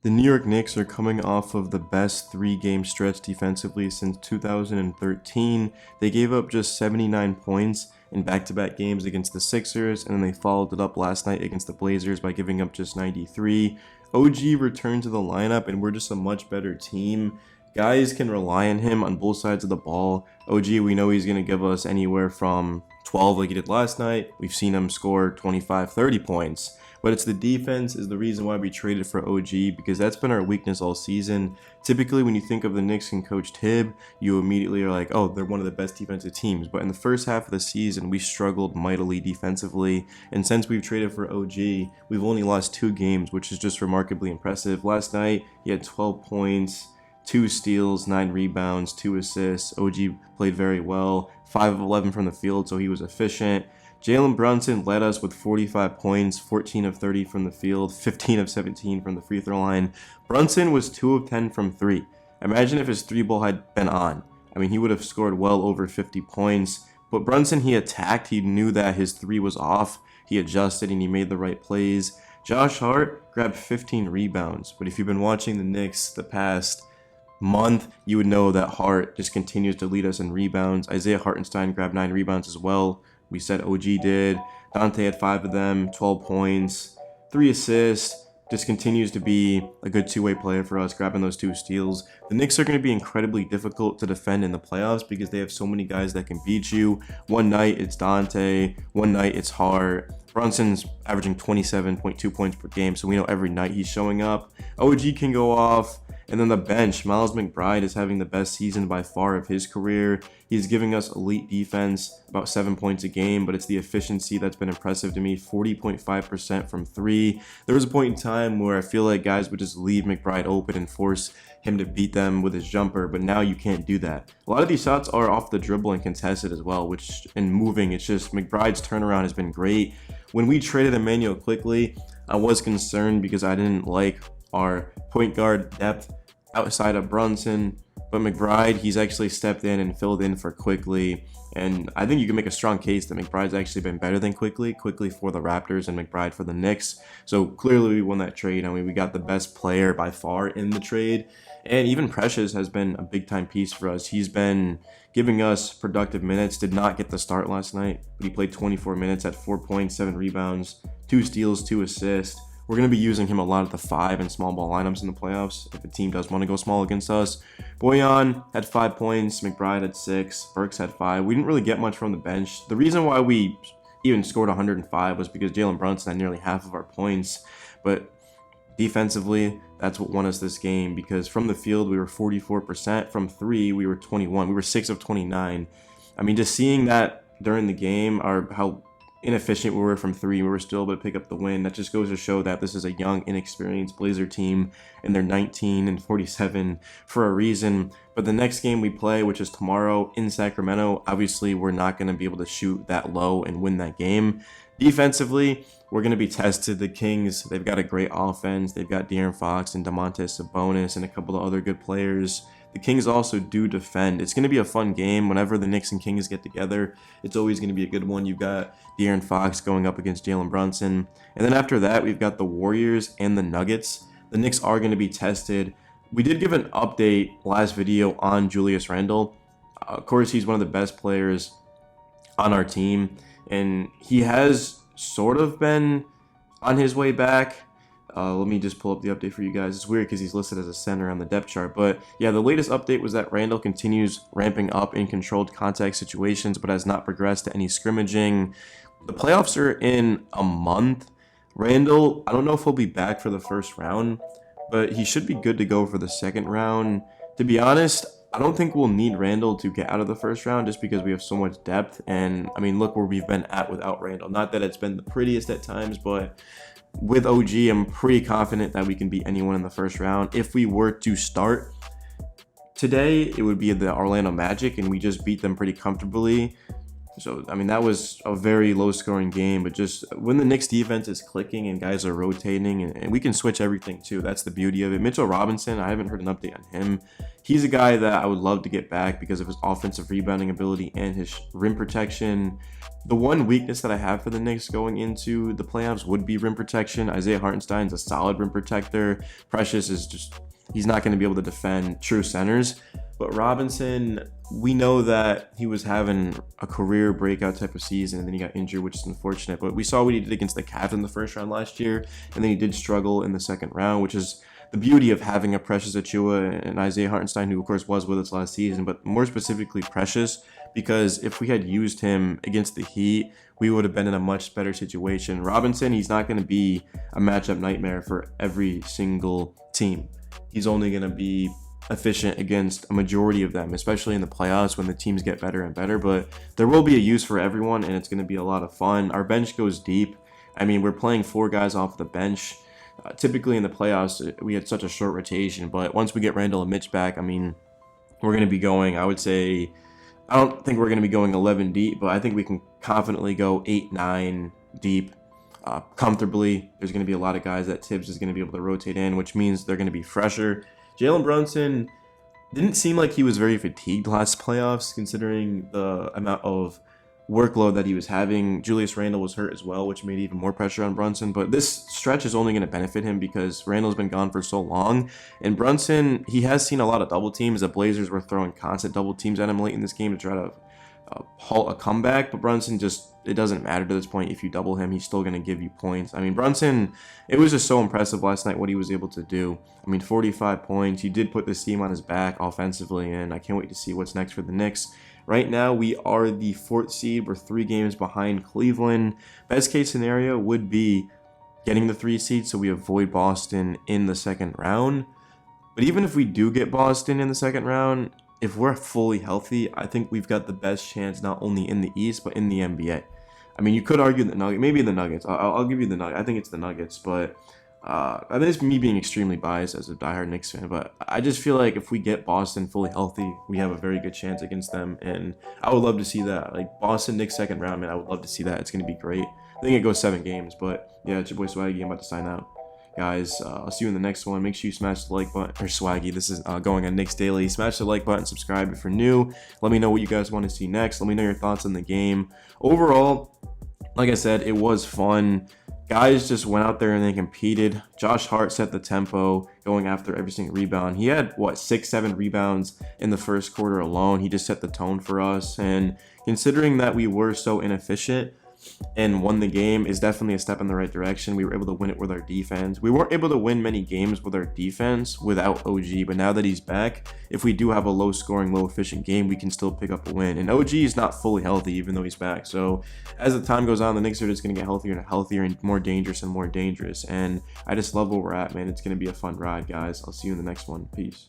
The New York Knicks are coming off of the best three-game stretch defensively since 2013. They gave up just 79 points in back-to-back games against the Sixers, and then they followed it up last night against the Blazers by giving up just 93. OG returned to the lineup, and we're just a much better team. Guys can rely on him on both sides of the ball. OG, we know he's going to give us anywhere from 12 like he did last night. We've seen him score 25, 30 points. But it's the defense is the reason why we traded for OG, because that's been our weakness all season. Typically, when you think of the Knicks and Coach Tibb, you immediately are like, oh, they're one of the best defensive teams. But in the first half of the season, we struggled mightily defensively. And since we've traded for OG, we've only lost 2 games, which is just remarkably impressive. Last night, he had 12 points, 2 steals, 9 rebounds, 2 assists. OG played very well, 5 of 11 from the field, so he was efficient. Jalen Brunson led us with 45 points, 14 of 30 from the field, 15 of 17 from the free throw line. Brunson was 2 of 10 from 3. Imagine if his 3-ball had been on. I mean, he would have scored well over 50 points. But Brunson, he attacked. He knew that his 3 was off. He adjusted and he made the right plays. Josh Hart grabbed 15 rebounds. But if you've been watching the Knicks the past month, you would know that Hart just continues to lead us in rebounds. Isaiah Hartenstein grabbed 9 rebounds as well. We said OG did. Dante had 5 of them, 12 points, 3 assists. Just continues to be a good two-way player for us, grabbing those 2 steals. The Knicks are going to be incredibly difficult to defend in the playoffs because they have so many guys that can beat you. One night it's Dante, one night it's Hart. Brunson's averaging 27.2 points per game, so we know every night he's showing up. OG can go off. And then the bench, Miles McBride is having the best season by far of his career. He's giving us elite defense, about 7 points a game, but it's the efficiency that's been impressive to me, 40.5% from 3. There was a point in time where I feel like guys would just leave McBride open and force him to beat them with his jumper, but now you can't do that. A lot of these shots are off the dribble and contested as well, which in moving, it's just McBride's turnaround has been great. When we traded Emmanuel quickly, I was concerned because I didn't like our point guard depth outside of Brunson, but McBride, he's actually stepped in and filled in for Quickly, and I think you can make a strong case that McBride's actually been better than Quickly for the Raptors and McBride for the Knicks. So clearly we won that trade. I mean, we got the best player by far in the trade, and even Precious has been a big time piece for us. He's been giving us productive minutes. Did not get the start last night, but he played 24 minutes at 4 points, 7 rebounds, 2 steals, 2 assists. We're going to be using him a lot at the 5 and small ball lineups in the playoffs if a team does want to go small against us. Boyan had 5 points, McBride had 6, Burks had 5. We didn't really get much from the bench. The reason why we even scored 105 was because Jalen Brunson had nearly half of our points. But defensively, that's what won us this game, because from the field we were 44%, from 3 we were 21. We were 6 of 29. I mean, just seeing that during the game, how inefficient we were from 3, we were still able to pick up the win. That just goes to show that this is a young, inexperienced Blazer team, and they're 19 and 47 for a reason. But the next game we play, which is tomorrow in Sacramento, obviously we're not going to be able to shoot that low and win that game. Defensively, we're going to be tested. The Kings, they've got a great offense. They've got De'Aaron Fox and Domantas Sabonis and a couple of other good players. The Kings also do defend. It's going to be a fun game. Whenever the Knicks and Kings get together, it's always going to be a good one. You've got De'Aaron Fox going up against Jalen Brunson. And then after that, we've got the Warriors and the Nuggets. The Knicks are going to be tested. We did give an update last video on Julius Randle. Of course, he's one of the best players on our team, and he has sort of been on his way back. Let me just pull up the update for you guys. It's weird because he's listed as a center on the depth chart. But yeah, the latest update was that Randle continues ramping up in controlled contact situations, but has not progressed to any scrimmaging. The playoffs are in a month. Randle, I don't know if he'll be back for the first round, but he should be good to go for the second round. To be honest, I don't think we'll need Randle to get out of the first round just because we have so much depth. And I mean, look where we've been at without Randle. Not that it's been the prettiest at times, but with OG, I'm pretty confident that we can beat anyone in the first round. If we were to start today, it would be the Orlando Magic, and we just beat them pretty comfortably. So, I mean, that was a very low-scoring game, but just when the Knicks defense is clicking and guys are rotating, and we can switch everything too. That's the beauty of it. Mitchell Robinson, I haven't heard an update on him. He's a guy that I would love to get back because of his offensive rebounding ability and his rim protection. The one weakness that I have for the Knicks going into the playoffs would be rim protection. Isaiah Hartenstein's a solid rim protector. Precious is just, he's not going to be able to defend true centers. But Robinson, we know that he was having a career breakout type of season, and then he got injured, which is unfortunate. But we saw what he did against the Cavs in the first round last year, and then he did struggle in the second round, which is the beauty of having a Precious Achiuwa and Isaiah Hartenstein, who of course was with us last season, but more specifically Precious, because if we had used him against the Heat, we would have been in a much better situation. Robinson, he's not going to be a matchup nightmare for every single team. He's only going to be efficient against a majority of them, especially in the playoffs when the teams get better and better. But there will be a use for everyone, and it's going to be a lot of fun. Our bench goes deep. I mean, we're playing 4 guys off the bench. Typically in the playoffs, we had such a short rotation, but once we get Randall and Mitch back, I mean, we're going to be going, I would say, I don't think we're going to be going 11 deep, but I think we can confidently go 8, 9 deep comfortably. There's going to be a lot of guys that Tibbs is going to be able to rotate in, which means they're going to be fresher. Jalen Brunson didn't seem like he was very fatigued last playoffs, considering the amount of workload that he was having. Julius Randle was hurt as well, which made even more pressure on Brunson. But this stretch is only going to benefit him because Randle's been gone for so long. And Brunson, he has seen a lot of double teams. The Blazers were throwing constant double teams at him late in this game to try to halt a comeback, but Brunson just, it doesn't matter to this point. If you double him, he's still going to give you points. I mean, Brunson, it was just so impressive last night what he was able to do. I mean, 45 points. He did put this team on his back offensively, and I can't wait to see what's next for the Knicks. Right now, we are the 4th seed. We're 3 games behind Cleveland. Best case scenario would be getting the 3 seed so we avoid Boston in the second round. But even if we do get Boston in the second round, if we're fully healthy, I think we've got the best chance not only in the East, but in the NBA. I mean, you could argue the Nuggets, maybe the Nuggets. I'll give you the Nuggets. I think it's the Nuggets, but I think it's me being extremely biased as a diehard Knicks fan. But I just feel like if we get Boston fully healthy, we have a very good chance against them, and I would love to see that. Like Boston Knicks second round, man, I would love to see that. It's gonna be great. I think it goes 7 games, but yeah, it's your boy Swaggy. I'm about to sign out. Guys, I'll see you in the next one. Make sure you smash the like button, or Swaggy, this is going on Knicks Daily. Smash the like button, subscribe if you're new. Let me know what you guys want to see next. Let me know your thoughts on the game. Overall, like I said, it was fun. Guys just went out there and they competed. Josh Hart set the tempo, going after every single rebound. He had, what, 6-7 rebounds in the first quarter alone. He just set the tone for us. And considering that we were so inefficient and won the game, is definitely a step in the right direction. We were able to win it with our defense. We weren't able to win many games with our defense without OG, but now that he's back, if we do have a low scoring, low efficient game, we can still pick up a win. And OG is not fully healthy even though he's back. So as the time goes on, the Knicks are just going to get healthier and healthier and more dangerous and more dangerous. And I just love where we're at, man. It's going to be a fun ride, guys. I'll see you in the next one. Peace.